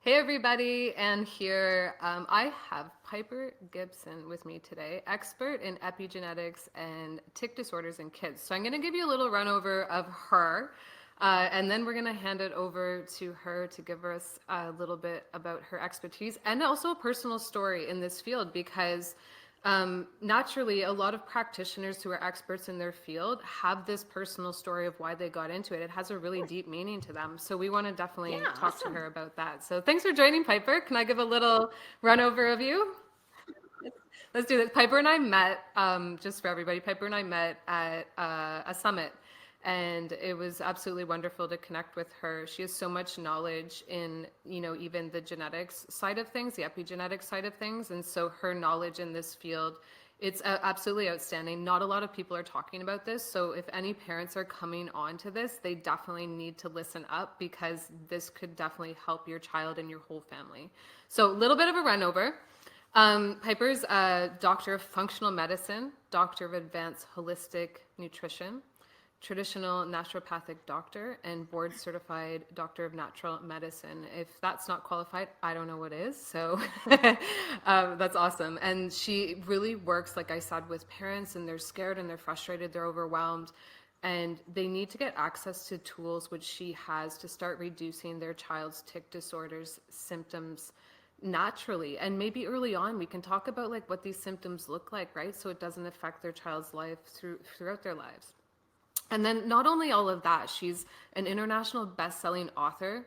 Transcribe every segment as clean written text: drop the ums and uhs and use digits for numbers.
Hey everybody, and here I have Piper Gibson with me today, expert in epigenetics and tic disorders in kids. So I'm going to give you a little run over of her, and then we're going to hand it over to her to give us a little bit about her expertise and also a personal story in this field because naturally, a lot of practitioners who are experts in their field have this personal story of why they got into it. It has a really deep meaning to them. So we want to Yeah, definitely talk to awesome. her about that. So thanks for joining, Piper. Can I give a little run over of you? Let's do this. Piper and I met, just for everybody, Piper and I met at a summit, and it was absolutely wonderful to connect with her. She has so much knowledge in, even the genetics side of things, the epigenetics side of things. And so her knowledge in this field, it's absolutely outstanding. Not a lot of people are talking about this. So if any parents are coming on to this, they definitely need to listen up because this could definitely help your child and your whole family. So a little bit of a run over. Piper's a doctor of functional medicine, doctor of advanced holistic nutrition, traditional naturopathic doctor, and board certified doctor of natural medicine. If that's not qualified, I don't know what is. So that's awesome. And she really works, like I said, with parents, and they're scared and they're frustrated, they're overwhelmed. And they need to get access to tools which she has to start reducing their child's tic disorders symptoms naturally. And maybe early on we can talk about like what these symptoms look like, right? So it doesn't affect their child's life throughout their lives. And then not only all of that, she's an international best-selling author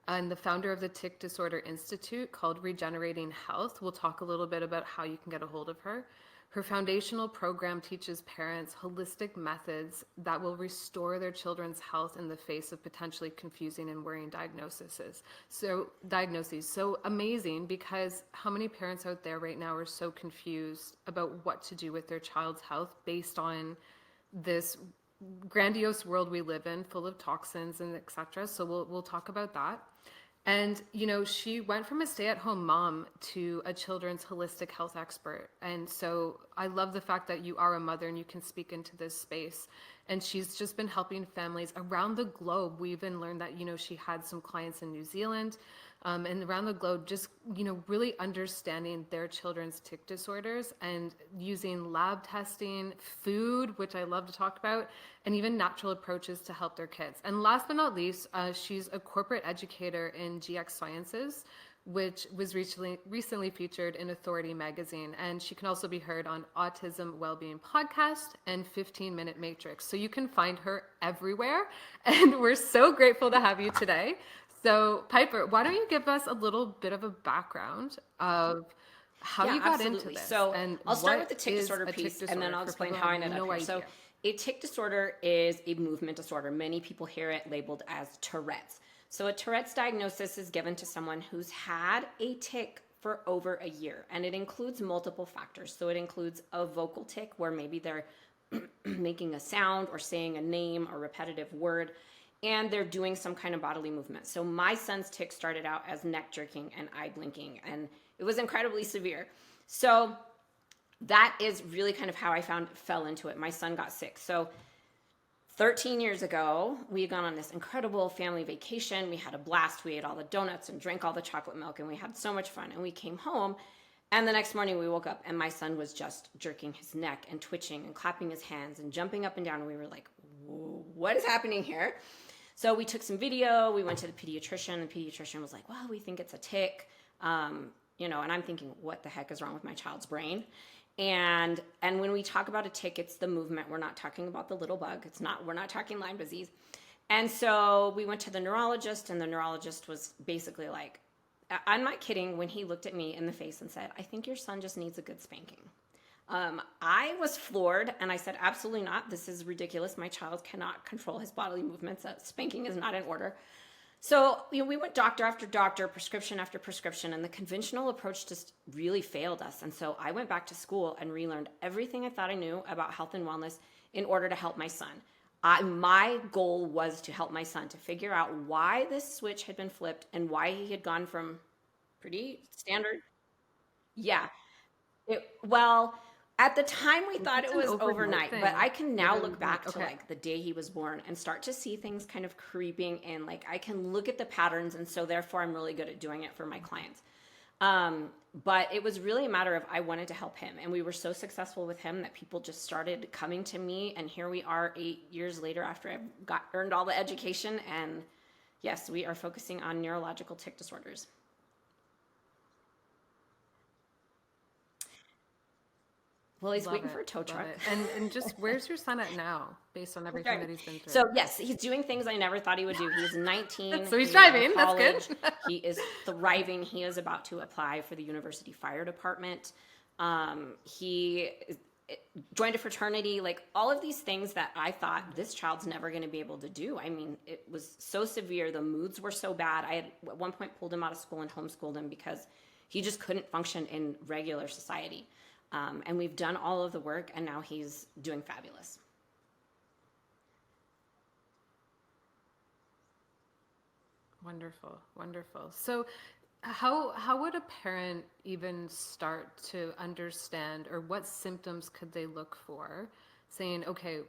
and the founder of the Tic Disorder Institute called Regenerating Health. We'll talk a little bit about how you can get a hold of her. Her foundational program teaches parents holistic methods that will restore their children's health in the face of potentially confusing and worrying diagnoses. So amazing, because how many parents out there right now are so confused about what to do with their child's health based on this grandiose world we live in, full of toxins and etc. So we'll talk about that. And she went from a stay-at-home mom to a children's holistic health expert. And so I love the fact that you are a mother and you can speak into this space. And she's just been helping families around the globe. We even learned that she had some clients in New Zealand, and around the globe, just really understanding their children's tic disorders and using lab testing, food, which I love to talk about, and even natural approaches to help their kids. And last but not least, she's a corporate educator in GX Sciences, which was recently featured in Authority magazine. And she can also be heard on Autism Wellbeing Podcast and 15-Minute Matrix. So you can find her everywhere. And we're so grateful to have you today. So Piper, why don't you give us a little bit of a background of how Yeah, you got into absolutely. this So and I'll start with what the tic is disorder a tic piece and then disorder I'll for explain people who how I have ended up no here. So idea? a tic disorder is a movement disorder. Many people hear it labeled as Tourette's. So a Tourette's diagnosis is given to someone who's had a tic for over a year, and it includes multiple factors. So it includes a vocal tic where maybe they're making a sound or saying a name or repetitive word, and they're doing some kind of bodily movement. So my son's tic started out as neck jerking and eye blinking, and it was incredibly severe. So that is really kind of how I fell into it. My son got sick. So 13 years ago, we had gone on this incredible family vacation. We had a blast. We ate all the donuts and drank all the chocolate milk, and we had so much fun. And we came home, and the next morning we woke up, and my son was just jerking his neck and twitching and clapping his hands and jumping up and down. And we were like, what is happening here? So we took some video. We went to the pediatrician. The pediatrician was like, well, we think it's a tic. And I'm thinking, what the heck is wrong with my child's brain? And when we talk about a tic, it's the movement. We're not talking about the little bug. We're not talking Lyme disease. And so we went to the neurologist, and the neurologist was basically like, I'm not kidding, when he looked at me in the face and said, I think your son just needs a good spanking. I was floored, and I said, absolutely not. This is ridiculous. My child cannot control his bodily movements. Spanking is not in order. So we went doctor after doctor, prescription after prescription, and the conventional approach just really failed us. And so I went back to school and relearned everything I thought I knew about health and wellness in order to help my son. My goal was to help my son to figure out why this switch had been flipped and why he had gone from pretty standard. Yeah. Well, At the time, we thought It's it an was overnight overnight, but thing. I can now Literally look back to okay. like the day he was born and start to see things kind of creeping in. Like I can look at the patterns, and so therefore I'm really good at doing it for my clients. Um, but it was really a matter of I wanted to help him, and we were so successful with him that people just started coming to me, and here we are 8 years later after I got earned all the education, and yes, we are focusing on neurological tic disorders. Well, he's Love waiting for it. a tow Love truck. it. And just where's your son at now, based on everything Right. that he's been through? So yes, he's doing things I never thought he would do. He's 19. So he's He's in driving. That's good. college. He is thriving. He is about to apply for the university fire department. He joined a fraternity. Like all of these things that I thought this child's never going to be able to do. I mean, it was so severe. The moods were so bad. I had at one point pulled him out of school and homeschooled him because he just couldn't function in regular society. And we've done all of the work, and now he's doing fabulous. Wonderful, wonderful. So, how would a parent even start to understand, or what symptoms could they look for, saying, okay,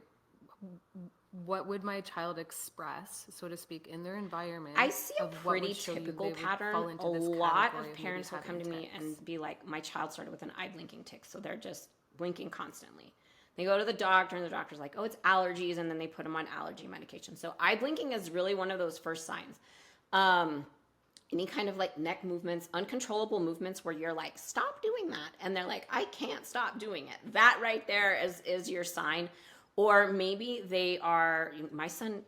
what would my child express, so to speak, in their environment? I see a Of what pretty would show you typical they would pattern. fall A into this lot category of maybe parents will come having to me tics? and be like, my child started with an eye blinking tic, so they're just blinking constantly. They go to the doctor, and the doctor's like, oh, it's allergies, and then they put them on allergy medication. So eye blinking is really one of those first signs. Um, any kind of like neck movements, uncontrollable movements where you're like, stop doing that. And they're like, I can't stop doing it. That right there is your sign. Or maybe they are, my son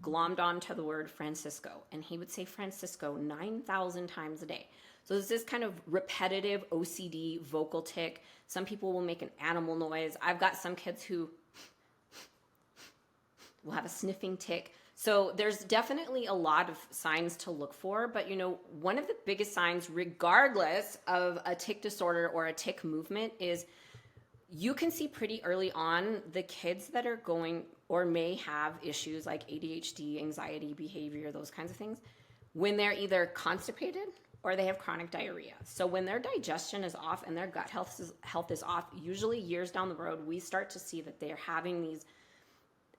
glommed onto the word Francisco, and he would say Francisco 9,000 times a day. So it's this kind of repetitive OCD vocal tic. Some people will make an animal noise. I've got some kids who will have a sniffing tic. So there's definitely a lot of signs to look for, but one of the biggest signs, regardless of a tic disorder or a tic movement, is you can see pretty early on the kids that are going or may have issues like ADHD, anxiety, behavior, those kinds of things, when they're either constipated or they have chronic diarrhea. So when their digestion is off and their gut health is off, usually years down the road, we start to see that they're having these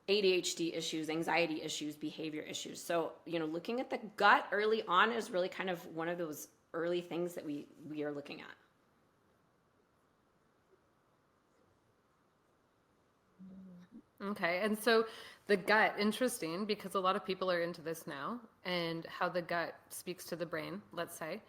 ADHD issues, anxiety issues, behavior issues. So, looking at the gut early on is really kind of one of those early things that we are looking at. Okay, and so the gut, interesting, because a lot of people are into this now, and how the gut speaks to the brain, let's say.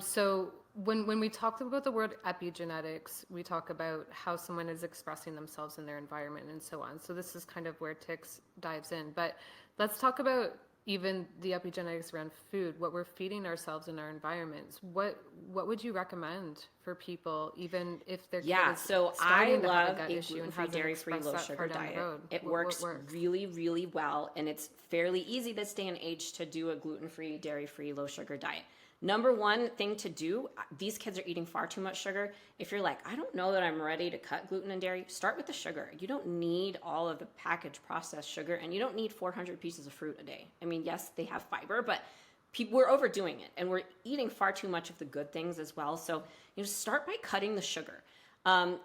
So when we talk about the word epigenetics, we talk about how someone is expressing themselves in their environment and so on. So this is kind of where TICS dives in. But let's talk about even the epigenetics around food, what we're feeding ourselves in our environments. What would you recommend for people, even if their kid is so I starting to have a love gut a issue and gluten-free, hasn't dairy-free, expressed that low-sugar far down the diet. road? It What works works? really, really well, and it's fairly easy this day and age to do a gluten-free, dairy-free, low-sugar diet. Number one thing to do, these kids are eating far too much sugar. If you're like, I don't know that I'm ready to cut gluten and dairy, start with the sugar. You don't need all of the packaged processed sugar, and you don't need 400 pieces of fruit a day. I mean, yes, they have fiber, but we're overdoing it, and we're eating far too much of the good things as well. So start by cutting the sugar.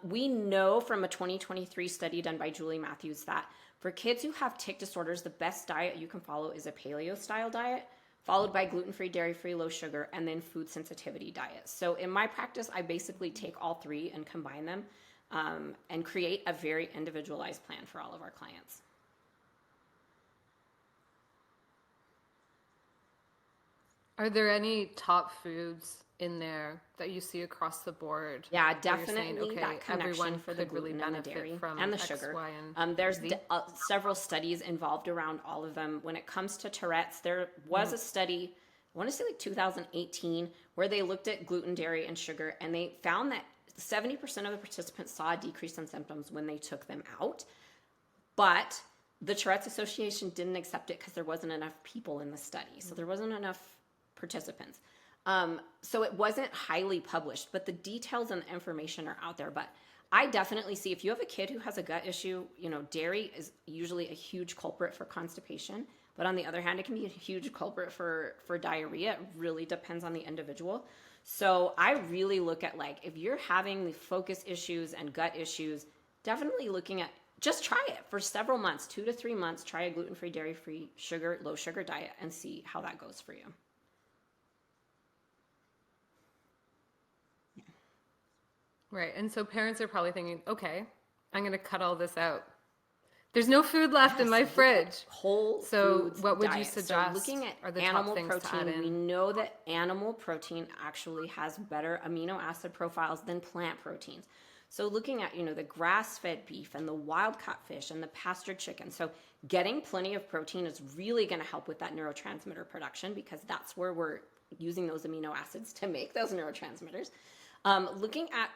We know from a 2023 study done by Julie Matthews that for kids who have tic disorders, the best diet you can follow is a paleo-style diet, followed by gluten-free, dairy-free, low sugar, and then food sensitivity diets. So in my practice, I basically take all three and combine them and create a very individualized plan for all of our clients. Are there any top foods in there that you see across the board? Yeah, where you're saying, definitely okay, that connection everyone for the could really gluten and the benefit dairy from and the X, sugar. Y, and There's Z? several studies involved around all of them. When it comes to Tourette's, there was a study, I want to say like 2018, where they looked at gluten, dairy, and sugar, and they found that 70% of the participants saw a decrease in symptoms when they took them out. But the Tourette's Association didn't accept it because there wasn't enough people in the study. So there wasn't enough participants. So it wasn't highly published, but the details and the information are out there. But I definitely see if you have a kid who has a gut issue, dairy is usually a huge culprit for constipation. But on the other hand, it can be a huge culprit for diarrhea. It really depends on the individual. So I really look at, like, if you're having the focus issues and gut issues, definitely looking at, just try it for several months, 2 to 3 months. Try a gluten-free, dairy-free, low sugar diet and see how that goes for you. Right. And so parents are probably thinking, okay, I'm going to cut all this out. There's no food left in Yes, my look at fridge. whole So foods what would you diet. So suggest looking at are the top animal things to add protein, we in? know that animal protein actually has better amino acid profiles than plant proteins. So looking at, the grass-fed beef and the wild-caught fish and the pastured chicken. So getting plenty of protein is really going to help with that neurotransmitter production, because that's where we're using those amino acids to make those neurotransmitters. Looking at,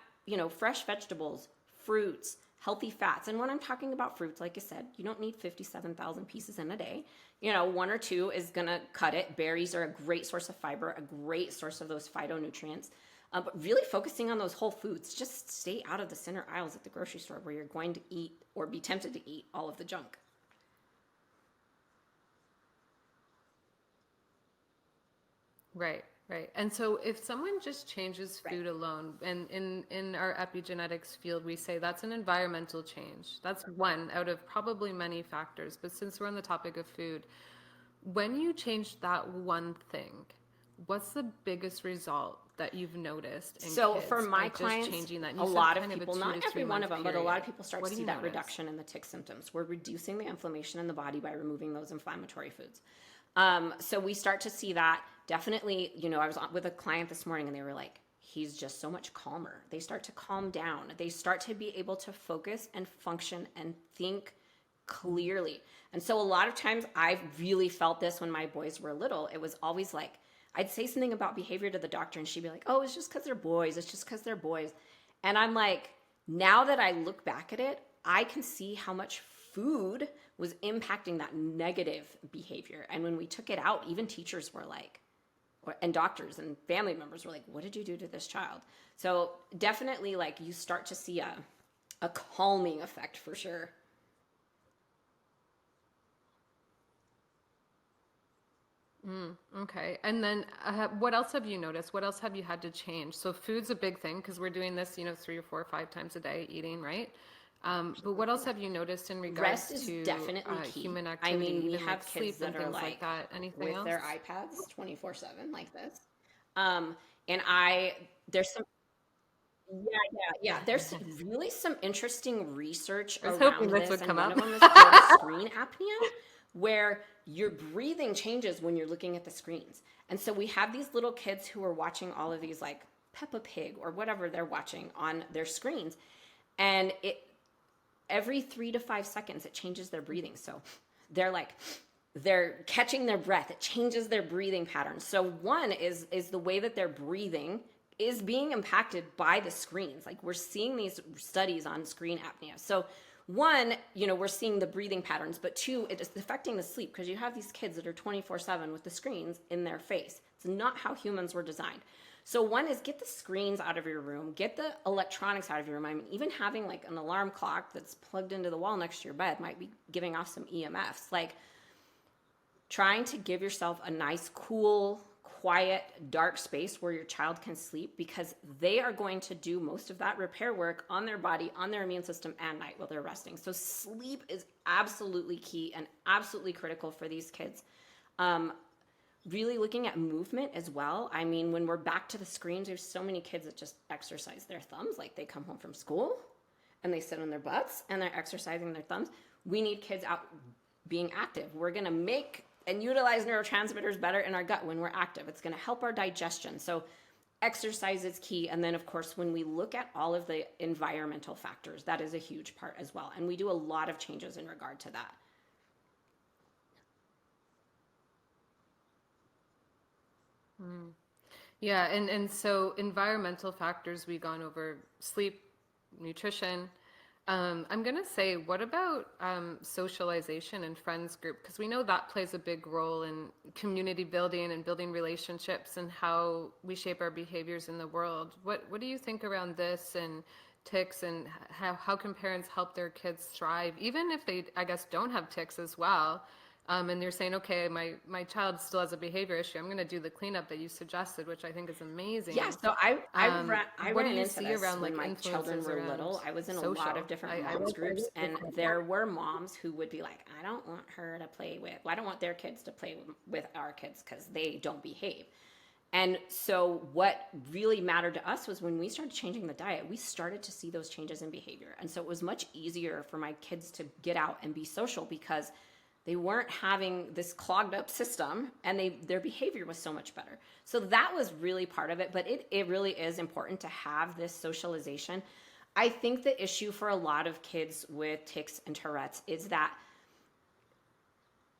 fresh vegetables, fruits, healthy fats. And when I'm talking about fruits, like I said, you don't need 57,000 pieces in a day. 1 or 2 is going to cut it. Berries are a great source of fiber, a great source of those phytonutrients. But really focusing on those whole foods. Just stay out of the center aisles at the grocery store where you're going to eat or be tempted to eat all of the junk. Right, right. And so if someone just changes food alone, and in our epigenetics field, we say that's an environmental change. That's one out of probably many factors. But since we're on the topic of food, when you change that one thing, what's the biggest result that you've noticed in So kids for my by just clients, changing that? And a you said lot of kind people, a 2 not to 3 every one month of them, but a lot of period. people start What to do see you that notice? reduction in the tic symptoms. We're reducing the inflammation in the body by removing those inflammatory foods. So we start to see that. Definitely, I was with a client this morning and they were like, he's just so much calmer. They start to calm down. They start to be able to focus and function and think clearly. And so a lot of times I've really felt this when my boys were little. It was always like, I'd say something about behavior to the doctor and she'd be like, oh, it's just because they're boys. It's just because they're boys. And I'm like, now that I look back at it, I can see how much food was impacting that negative behavior. And when we took it out, even teachers were like, and doctors and family members were like, what did you do to this child? So definitely, like, you start to see a calming effect for sure. Okay. And then what else have you noticed? What else have you had to change? So food's a big thing because we're doing this, 3 or 4 or 5 times a day eating, right? But what else have you noticed in Rest regards is to definitely key. human I activity, mean, we even like have sleep kids and that are things like like that? Anything with else? their iPads 24/7 like this. Um, and there's some, yeah. There's really some interesting research I was hoping around this this, would and come one up. of them is called screen apnea, where your breathing changes when you're looking at the screens. And so we have these little kids who are watching all of these, like Peppa Pig or whatever they're watching on their screens, and every 3 to 5 seconds it changes their breathing. So they're catching their breath. It changes their breathing patterns. So one is the way that they're breathing is being impacted by the screens. Like, we're seeing these studies on screen apnea. So one, we're seeing the breathing patterns, but two, it is affecting the sleep, because you have these kids that are 24/7 with the screens in their face. It's not how humans were designed. So one is, get the screens out of your room, get the electronics out of your room. I mean, even having like an alarm clock that's plugged into the wall next to your bed might be giving off some EMFs. Like, trying to give yourself a nice, cool, quiet, dark space where your child can sleep, because they are going to do most of that repair work on their body, on their immune system at night while they're resting. So sleep is absolutely key and absolutely critical for these kids. Really looking at movement as well. I mean, when we're back to the screens, there's so many kids that just exercise their thumbs. Like, they come home from school and they sit on their butts and they're exercising their thumbs. We need kids out being active. We're going to make and utilize neurotransmitters better in our gut when we're active. It's going to help our digestion. So exercise is key. And then, of course, when we look at all of the environmental factors, that is a huge part as well. And we do a lot of changes in regard to that. Yeah, and so environmental factors, we've gone over sleep, nutrition. I'm gonna say, what about socialization and friends group? Because we know that plays a big role in community building and building relationships and how we shape our behaviors in the world. What do you think around this and tics, and how can parents help their kids thrive, even if they, I guess, don't have tics as well? and you're saying, okay, my child still has a behavior issue. I'm going to do the cleanup that you suggested, which I think is Yeah, amazing. so I What do ran you into see this around when like my children influences were around little. I was in a lot of social? different I moms like that groups, you and said that. there were moms who would be like, I don't want her to play with, well, I don't want their kids to play with our kids because they don't behave. And so, what really mattered to us was when we started changing the diet, we started to see those changes in behavior. And so, it was much easier for my kids to get out and be social because they weren't having this clogged up system and their behavior was so much better. So, that was really part of it. But it really is important to have this socialization. I think the issue for a lot of kids with tics and Tourette's is that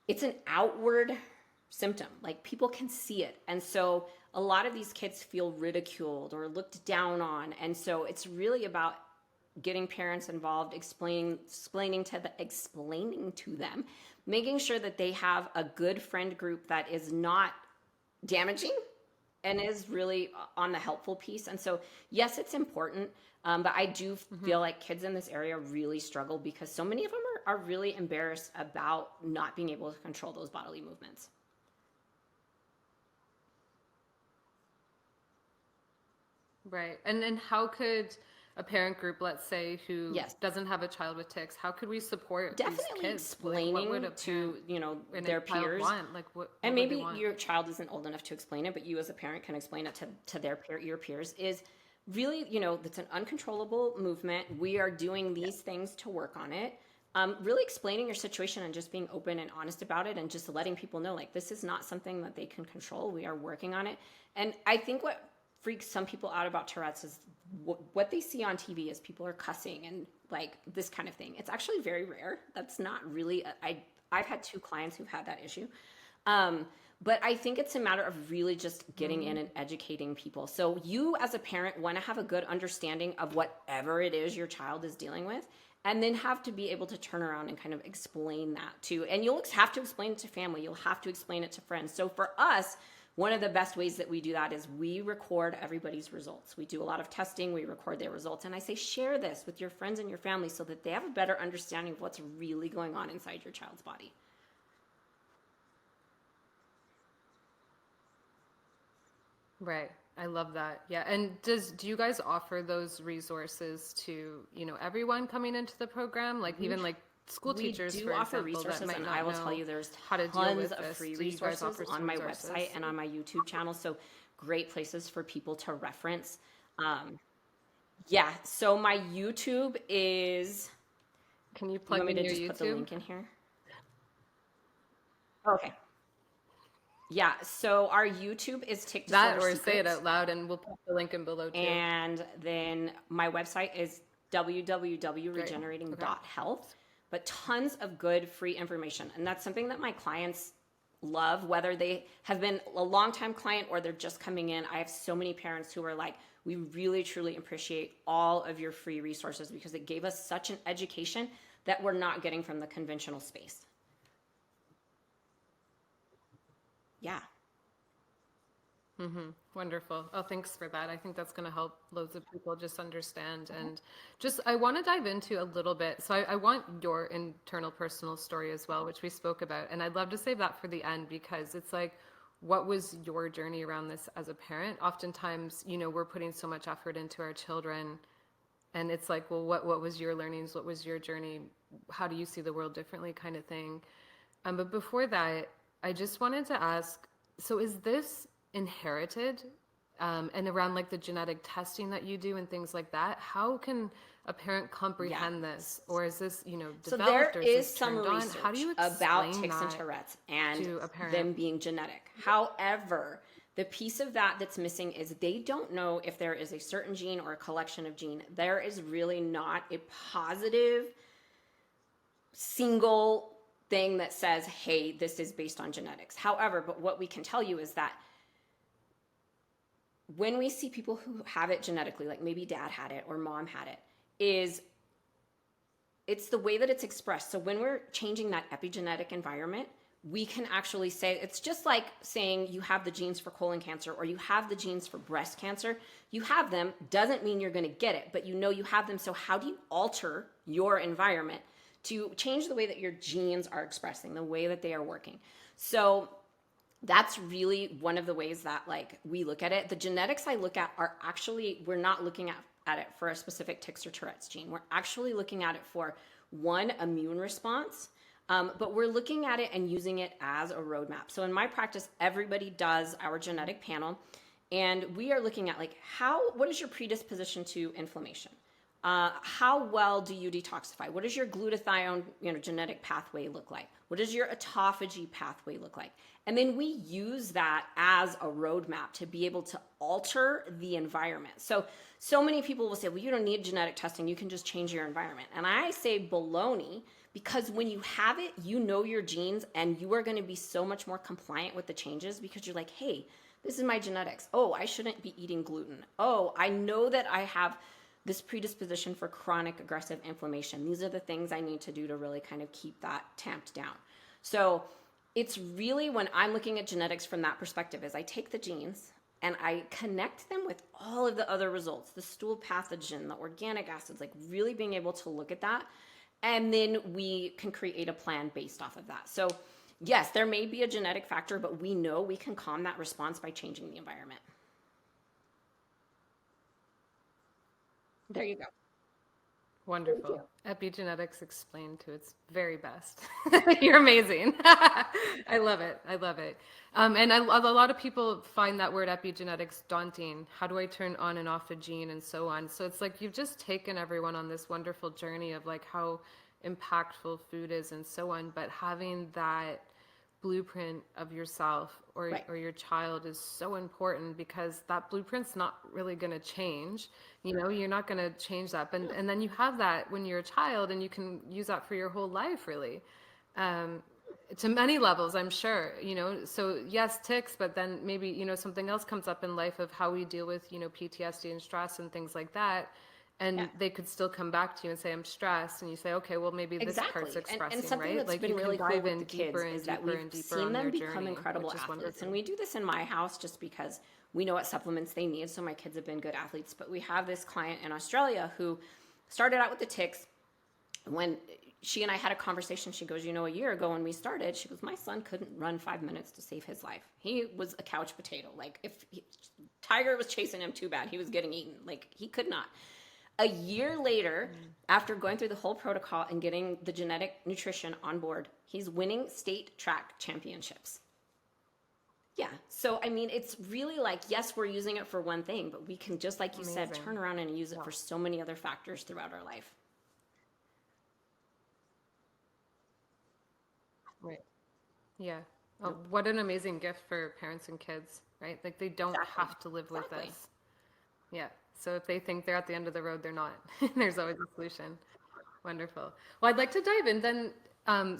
it's an outward symptom. Like people can see it. And so a lot of these kids feel ridiculed or looked down on. And so it's really about getting parents involved, explaining to them, making sure that they have a good friend group that is not damaging and is really on the helpful piece. And so, yes, it's important, but I do feel like kids in this area really struggle because so many of them are really embarrassed about not being able to control those bodily movements. Right. And how could a parent group, let's say, who Yes, doesn't have a child with tics, how could we support these definitely kids? Like, what would explaining a parent to and a their child peers. want? Like, And what would they maybe want? your child isn't old enough to explain it, but you as a parent can explain it to your peers. Is really, it's an uncontrollable movement. We are doing these things to work on it. Really explaining your situation and just being open and honest about it, and just letting people know like this is not something that they can control. We are working on it. And I think what freaks some people out about Tourette's is what they see on TV is people are cussing and like this kind of thing. It's actually very rare. That's not really I've had 2 clients who've had that issue. But I think it's a matter of really just getting in and educating people. So you as a parent want to have a good understanding of whatever it is your child is dealing with, and then have to be able to turn around and kind of explain that to, and you'll have to explain it to family. You'll have to explain it to friends. So for us, one of the best ways that we do that is we record everybody's results. We do a lot of testing, we record their results, and I say share this with your friends and your family so that they have a better understanding of what's really going on inside your child's body. Right. I love that. Yeah. And do you guys offer those resources to, everyone coming into the program? Like We even like school we teachers, do for offer example, that resources, might and I not will tell know you there's how to deal tons with of this. free Do you guys resources offer on some my resources? website and on my YouTube channel. So great places for people to reference. Um, yeah, so my YouTube is, Can you you plug want me in to your just put the YouTube? link in here? Okay. Yeah, so our YouTube is Tic That Disorder or say it Secrets. out loud and we'll put the link in below too. And then my website is Great. Okay. www.regenerating.health. But tons of good free information. And that's something that my clients love, whether they have been a long time client or they're just coming in. I have so many parents who are like, we really truly appreciate all of your free resources because it gave us such an education that we're not getting from the conventional space. Yeah. Wonderful. Oh, thanks for that. I think that's going to help loads of people just understand. And just, I want to dive into a little bit. So I want your internal personal story as well, which we spoke about. And I'd love to save that for the end because it's like, what was your journey around this as a parent? Oftentimes, we're putting so much effort into our children. And it's like, well, what was your learnings? What was your journey? How do you see the world differently kind of thing? But before that, I just wanted to ask, so is this inherited? And around like the genetic testing that you do and things like that, how can a parent Yeah. comprehend this? Or is this, So there developed or is is this some turned on? How do research you about explain tics and that Tourette's and to a parent? them being genetic. However, the piece of that that's missing is they don't know if there is a certain gene or a collection of gene. There is really not a positive single thing that says, hey, this is based on genetics. However, but what we can tell you is that when we see people who have it genetically, like maybe dad had it or mom had it, it's the way that it's expressed. So when we're changing that epigenetic environment, we can actually say it's just like saying you have the genes for colon cancer or you have the genes for breast cancer. You have them doesn't mean you're going to get it, but you have them. So how do you alter your environment to change the way that your genes are expressing, the way that they are working. So that's really one of the ways that like we look at it. The genetics I look at are actually, we're not looking at it for a specific tics or Tourette's gene. We're actually looking at it for one, immune response, but we're looking at it and using it as a roadmap. So in my practice, everybody does our genetic panel, and we are looking at like what is your predisposition to inflammation? How well do you detoxify? What does your glutathione, genetic pathway look like? What does your autophagy pathway look like? And then we use that as a roadmap to be able to alter the environment. So many people will say, well, you don't need genetic testing. You can just change your environment. And I say baloney, because when you have it, you know your genes, and you are going to be so much more compliant with the changes because you're like, hey, this is my genetics. Oh, I shouldn't be eating gluten. Oh, I know that I have this predisposition for chronic aggressive inflammation. These are the things I need to do to really kind of keep that tamped down. So it's really, when I'm looking at genetics from that perspective, is I take the genes and I connect them with all of the other results, the stool pathogen, the organic acids, like really being able to look at that. And then we can create a plan based off of that. So yes, there may be a genetic factor, but we know we can calm that response by changing the environment. There you go. Thank you. Wonderful. Epigenetics explained to its very best. You're amazing. I love it. I love it. And a lot of people find that word epigenetics daunting. How do I turn on and off a gene and so on? So it's like you've just taken everyone on this wonderful journey of like how impactful food is and so on. But having that blueprint of yourself Right. or your child is so important, because that blueprint's not really going to change. You're not going to change that. And then you have that when you're a child, and you can use that for your whole life, really. Um, to many levels, I'm sure, so yes, tics, but then maybe, something else comes up in life of how we deal with, PTSD and stress and things like that. Yeah. And they could still come back to you and say, I'm stressed. And you say, okay, well, maybe this part's Exactly. And expressing, something right? that's Like been you really can cool dive with in the kids deeper and is that deeper we've and deeper seen on them their become journey, incredible which is athletes. wonderful. And we do this in my house just because we know what supplements they need. So my kids have been good athletes. But we have this client in Australia who started out with the tics. When she and I had a conversation, she goes, a year ago when we started, she goes, my son couldn't run 5 minutes to save his life. He was a couch potato. Like Tiger was chasing him too bad, he was getting eaten. Like he could not. A year later, after going through the whole protocol and getting the genetic nutrition on board, he's winning state track championships. Yeah. So, I mean, it's really like, yes, we're using it for one thing, but we can, just like you said, Amazing. turn around and use it Yeah. for so many other factors throughout our life. Right. Yeah. Oh, what an amazing gift for parents and kids, right? Like they don't Exactly. have to live with Exactly. this. Yeah. So if they think they're at the end of the road, they're not. There's always a solution. Wonderful. Well, I'd like to dive in then.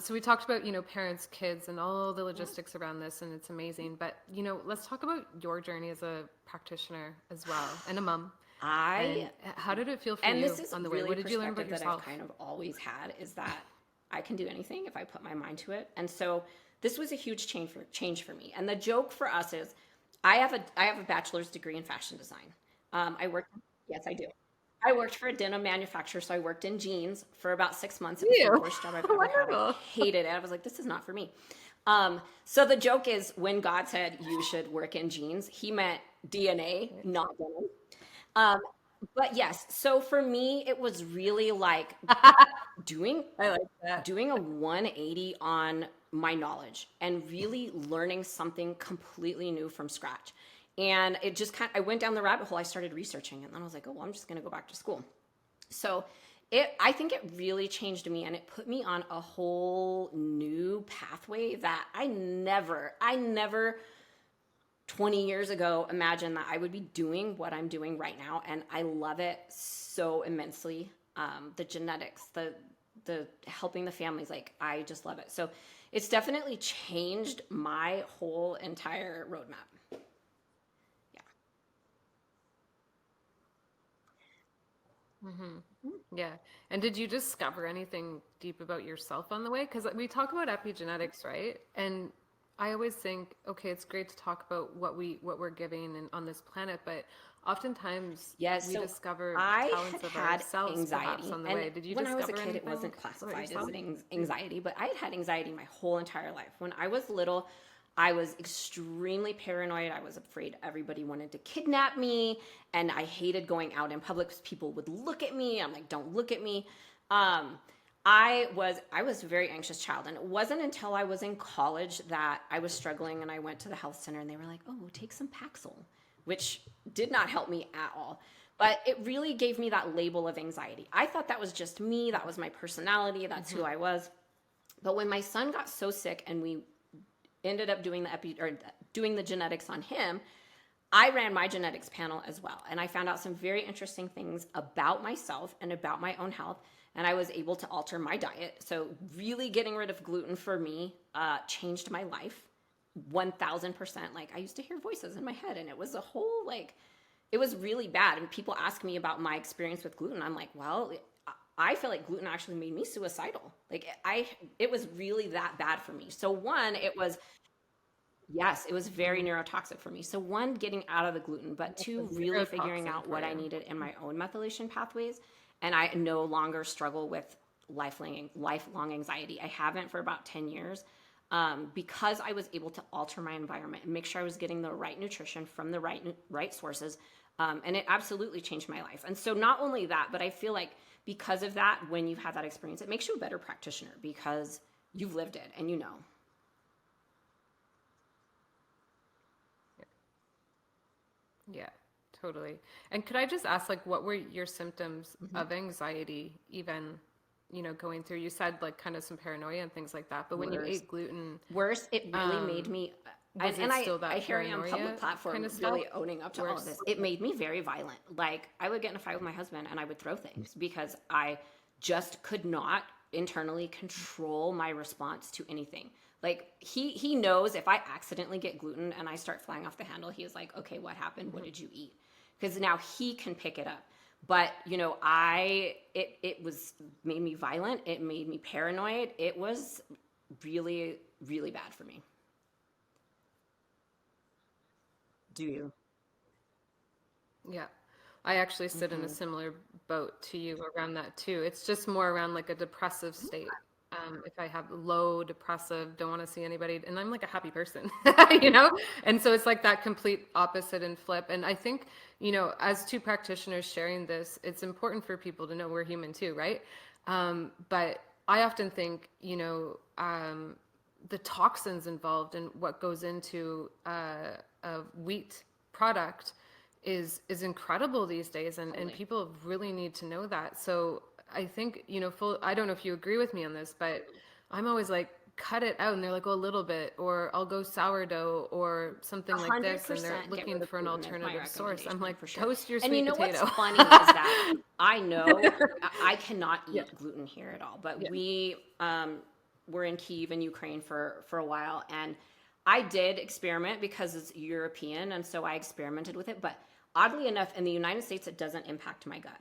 So we talked about, parents, kids, and all the logistics around this, and it's amazing. But, let's talk about your journey as a practitioner as well, and a mom. And I, how did it feel for and you this is on the way? really a What did you learn about perspective that I've yourself? kind of always had, is that I can do anything if I put my mind to it. And so this was a huge change for me. And the joke for us is I have a bachelor's degree in fashion design. I worked, yes, I do. I worked for a denim manufacturer, so I worked in jeans for about 6 months. It was the You. worst job I've ever had. I Wonderful. hated it. I was like, this is not for me. So the joke is, when God said you should work in jeans, he meant DNA, not denim. Um, but yes, so for me, it was really like doing I like that. doing a 180 on my knowledge and really learning something completely new from scratch. And it just I went down the rabbit hole. I started researching, and then I was like, oh, well, I'm just going to go back to school. So I think it really changed me, and it put me on a whole new pathway that I never 20 years ago imagined that I would be doing what I'm doing right now. And I love it so immensely. The genetics, the helping the families, like I just love it. So it's definitely changed my whole entire roadmap. Yeah. Yeah. And did you discover anything deep about yourself on the way? Because we talk about epigenetics, right? And I always think, okay, it's great to talk about what we're giving and on this planet, but oftentimes Yes, we so discover I talents of had ourselves perhaps anxiety. on the And way. Did you when I was a discover kid, it anything wasn't about classified as yourself? an anxiety, but I had had anxiety my whole entire life. When I was little, I was extremely paranoid. I was afraid everybody wanted to kidnap me, and I hated going out in public because people would look at me. I'm like, don't look at me. Um, I was a very anxious child, and it wasn't until I was in college that I was struggling, and I went to the health center, and they were like, "Oh, take some Paxil," which did not help me at all. But it really gave me that label of anxiety. I thought that was just me, that was my personality, that's who Mm-hmm. I was. But when my son got so sick and we ended up doing doing the genetics on him, I ran my genetics panel as well. And I found out some very interesting things about myself and about my own health. And I was able to alter my diet. So, really getting rid of gluten for me changed my life 1000%. Like, I used to hear voices in my head, and it was a whole, like, it was really bad. And people ask me about my experience with gluten. I'm like, well, I feel like gluten actually made me suicidal. Like, it was really that bad for me. So, one, it was, yes, it was very Mm-hmm. neurotoxic for me. So, one, getting out of the gluten, but That's two, a really figuring neurotoxin out for what I you. needed in my own methylation pathways. And I no longer struggle with lifelong anxiety. I haven't for about 10 years, because I was able to alter my environment and make sure I was getting the right nutrition from the right sources. And it absolutely changed my life. And so, not only that, but I feel like because of that, when you've had that experience, it makes you a better practitioner because you've lived it and you know. Yeah, totally. And could I just ask, like, what were your symptoms of anxiety, even, going through? You said like kind of some paranoia and things like that, but when you Worse. ate gluten, Worse, it really made um, me, was and it still I that here I am, public paranoia kind platform, of stuff? really owning up to all of Worse? this. It made me very violent. Like, I would get in a fight with my husband and I would throw things because I just could not internally control my response to anything. Like, he knows if I accidentally get gluten and I start flying off the handle, he's like, okay, what happened? What did you eat? Because now he can pick it up. But it was made me violent. It made me paranoid. It was really, really bad for me. Do you? Yeah. I actually sit in a Mm-hmm. similar boat to you around that too. It's just more around like a depressive state. If I have low depressive, don't want to see anybody, and I'm like a happy person, you know? And so it's like that complete opposite and flip. And I think, as two practitioners sharing this, it's important for people to know we're human too, right? But I often think, the toxins involved and what goes into a wheat product is incredible these days, and Totally. people really need to know that. So I think, I don't know if you agree with me on this, but I'm always like, cut it out, and they're like, oh, a little bit, or I'll go sourdough or A something like hundred this, and they're percent get looking rid of for an gluten is my alternative source. I'm recommendation like, for sure. toast your And you sweet know what's potato. funny is that I know I cannot Yeah, eat gluten here at all, but yeah. we were in Kyiv in Ukraine for a while, and I did experiment because it's European, and so I experimented with it. But oddly enough, in the United States, it doesn't impact my gut.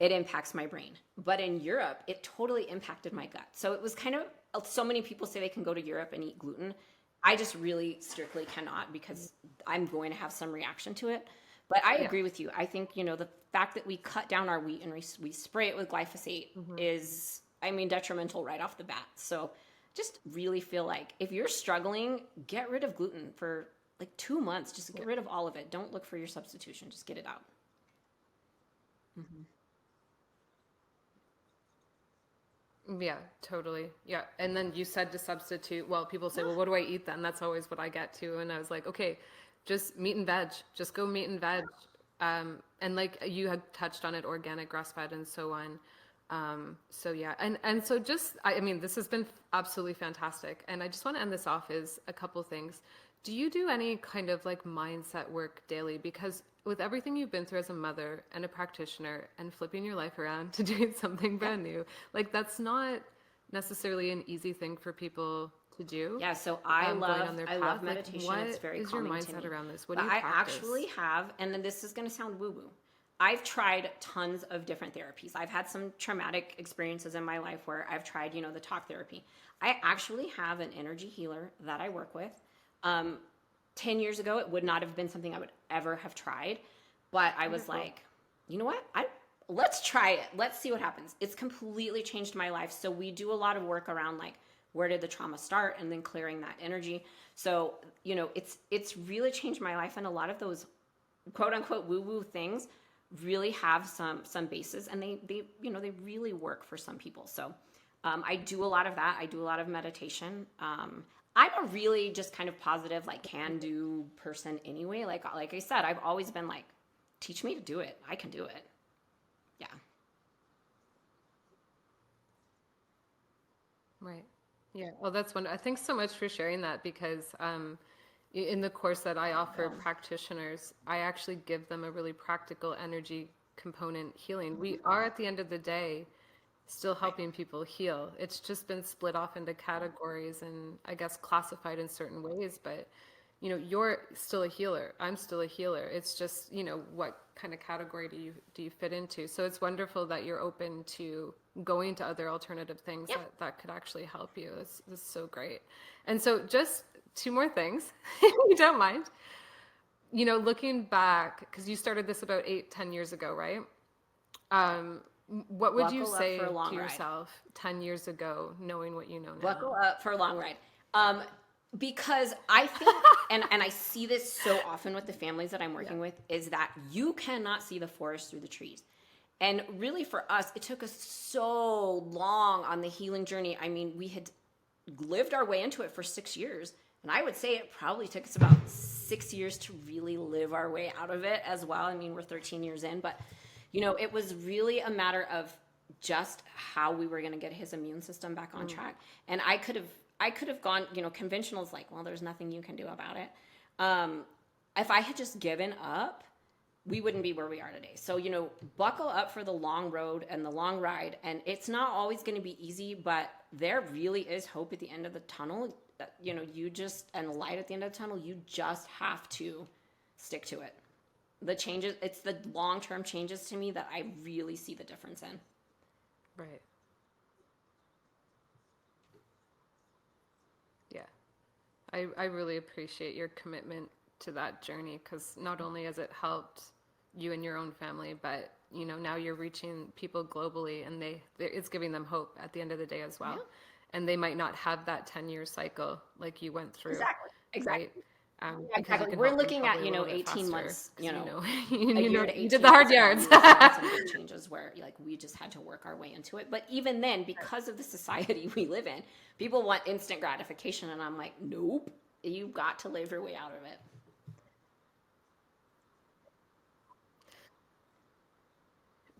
It impacts my brain. But in Europe, it totally impacted my gut. So it was kind of, so many people say they can go to Europe and eat gluten. I just really strictly cannot because I'm going to have some reaction to it. But I Yeah. agree with you. I think, the fact that we cut down our wheat and we spray it with glyphosate Hmm. is, I mean, detrimental right off the bat. So just really feel like if you're struggling, get rid of gluten for like 2 months. Just get rid of all of it. Don't look for your substitution. Just get it out. Mm-hmm. Yeah, totally. Yeah. And then you said to substitute, well, people say, well, what do I eat then? That's always what I get to. And I was like, okay, just meat and veg. Just go meat and veg. And like you had touched on it, organic, grass fed, and so on. So yeah, and so just I mean, this has been absolutely fantastic. And I just want to end this off is a couple things. Do you do any kind of like mindset work daily? Because with everything you've been through as a mother and a practitioner and flipping your life around to doing something Yeah. brand new, like that's not necessarily an easy thing for people to do, Yeah, so going on their I path. love Like, meditation. It's what very is your calming to mindset me. around this? What do But you I actually practice? have, and then this is going to sound woo woo. I've tried tons of different therapies. I've had some traumatic experiences in my life where I've tried, the talk therapy. I actually have an energy healer that I work with. Um, 10 years ago, it would not have been something I would ever have tried. But I was Wonderful. like, you know what? Let's try it. Let's see what happens. It's completely changed my life. So we do a lot of work around like, where did the trauma start, and then clearing that energy. So, it's really changed my life. And a lot of those quote unquote woo woo things really have some basis, and they really work for some people. So I do a lot of that. I do a lot of meditation. I'm a really just kind of positive, like, can do person anyway. Like I said, I've always been like, teach me to do it. I can do it. Yeah. Right. Yeah. Well, that's one. Thanks so much for sharing that because in the course that I offer Welcome. practitioners, I actually give them a really practical energy component healing. We are at the end of the day still Right. helping people heal. It's just been split off into categories and I guess classified in certain ways, but you're still a healer. I'm still a healer. It's just, what kind of category do you fit into? So it's wonderful that you're open to going to other alternative things Yep. that could actually help you. It's so great. And so just two more things, if you don't mind. Looking back, because you started this about 8, 10 years ago, right? Um, what would you Buckle up for a say to long ride. yourself 10 years ago, knowing what you know now? Buckle up for a long ride. Um, because I think, and I see this so often with the families that I'm Yeah. working with, is that you cannot see the forest through the trees. And really, for us, it took us so long on the healing journey. I mean, we had lived our way into it for 6 years. And I would say it probably took us about 6 years to really live our way out of it as well. I mean, we're 13 years in, but it was really a matter of just how we were going to get his immune system back on track. And I could have gone, conventional is like, well, there's nothing you can do about it. Um, if I had just given up, we wouldn't be where we are today. So, buckle up for the long road and the long ride. And it's not always going to be easy, but there really is hope at the end of the tunnel. And light at the end of the tunnel, you just have to stick to it. The changes, it's the long term changes to me that I really see the difference in. Right. Yeah. I really appreciate your commitment to that journey because not only has it helped you and your own family, but now you're reaching people globally and it's giving them hope at the end of the day as Yeah, well. And they might not have that 10-year cycle like you went through, exactly. right? Exactly. Yeah, Because you exactly. can We're help them looking at, probably a little bit 18 faster months, because a year to you did 18 the hard months ago, yards. we were seeing some big changes where like we just had to work our way into it. But even then, because of the society we live in, people want instant gratification. And I'm like, nope, you've got to live your way out of it.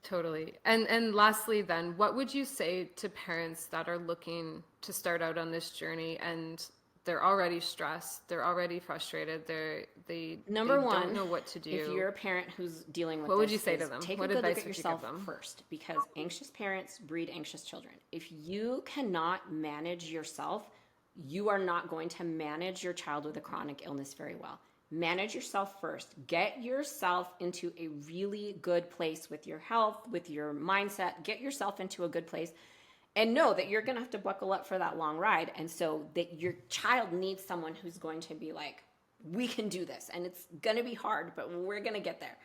Totally. And lastly then, what would you say to parents that are looking to start out on this journey and they're already stressed, they're already frustrated, they Number don't one, know what to if do. you're a parent who's dealing with What would you this, say to is them? take a What good look advice at would you give yourself them? first, because anxious parents breed anxious children. If you cannot manage yourself, you are not going to manage your child with a chronic illness very well. Manage yourself first. Get yourself into a really good place with your health, with your mindset. Get yourself into a good place and know that you're going to have to buckle up for that long ride. And so that your child needs someone who's going to be like, we can do this. And it's going to be hard, but we're going to get there.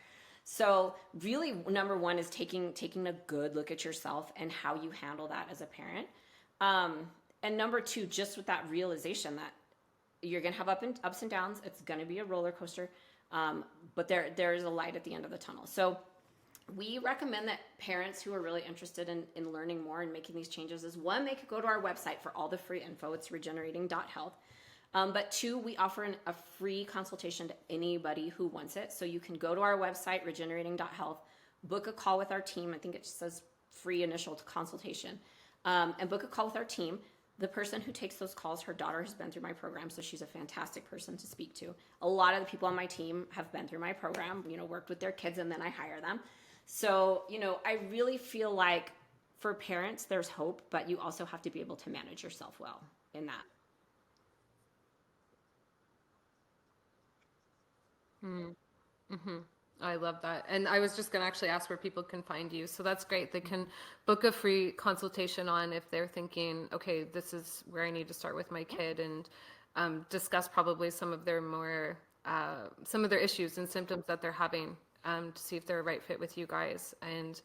So really, number one is taking a good look at yourself and how you handle that as a parent. Um, and number two, just with that realization that you're going to have ups and downs. It's going to be a roller coaster. But there's a light at the end of the tunnel. So we recommend that parents who are really interested in learning more and making these changes is one, they could go to our website for all the free info. It's regenerating.health. But two, we offer a free consultation to anybody who wants it. So you can go to our website, regenerating.health, book a call with our team. I think it just says free initial consultation, and book a call with our team. The person who takes those calls, her daughter has been through my program, so she's a fantastic person to speak to. A lot of the people on my team have been through my program, worked with their kids, and then I hire them. So, I really feel like for parents, there's hope, but you also have to be able to manage yourself well in that. Mm-hmm. I love that. And I was just going to actually ask where people can find you. So that's great. They can book a free consultation on if they're thinking, okay, this is where I need to start with my kid, and discuss probably some of their more, some of their issues and symptoms that they're having, to see if they're a right fit with you guys. And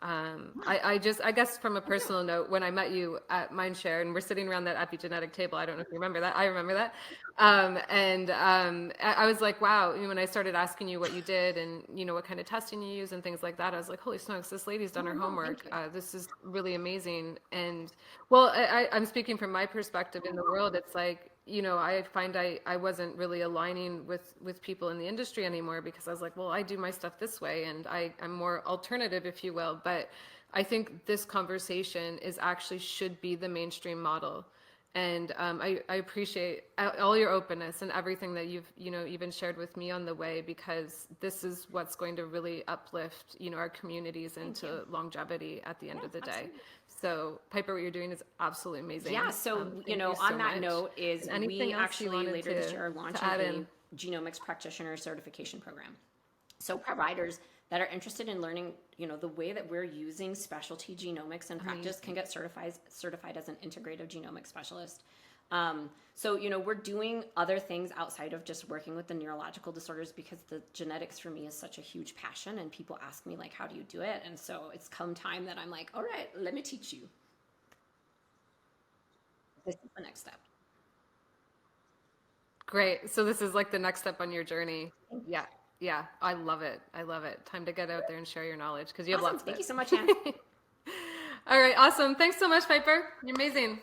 I guess from a personal note, when I met you at Mindshare and we're sitting around that epigenetic table, I don't know if you remember that. I remember that. I was like, wow, when I started asking you what you did and, what kind of testing you use and things like that, I was like, holy smokes, this lady's done her homework. This is really amazing. And well, I'm speaking from my perspective in the world. It's like, I find I wasn't really aligning with people in the industry anymore, because I was like, well, I do my stuff this way and I'm more alternative, if you will. But I think this conversation is actually should be the mainstream model. And I appreciate all your openness and everything that you've, even shared with me on the way, because this is what's going to really uplift, our communities into longevity at the end of the day. Absolutely. So Piper, what you're doing is absolutely amazing. Yeah, so Thank you on so that much. note is Anything we else you actually wanted later this to year are launching add a in? genomics practitioner certification program. So providers that are interested in learning, the way that we're using specialty genomics in practice can get certified as an integrative genomic specialist. So, we're doing other things outside of just working with the neurological disorders, because the genetics for me is such a huge passion, and people ask me, like, how do you do it? And so it's come time that I'm like, all right, let me teach you. This is the next step. Great. So this is like the next step on your journey. Yeah. Yeah. I love it. I love it. Time to get out there and share your knowledge, because you have Awesome. lots of Thank it. you so much, Anne. All right. Awesome. Thanks so much, Piper. You're amazing.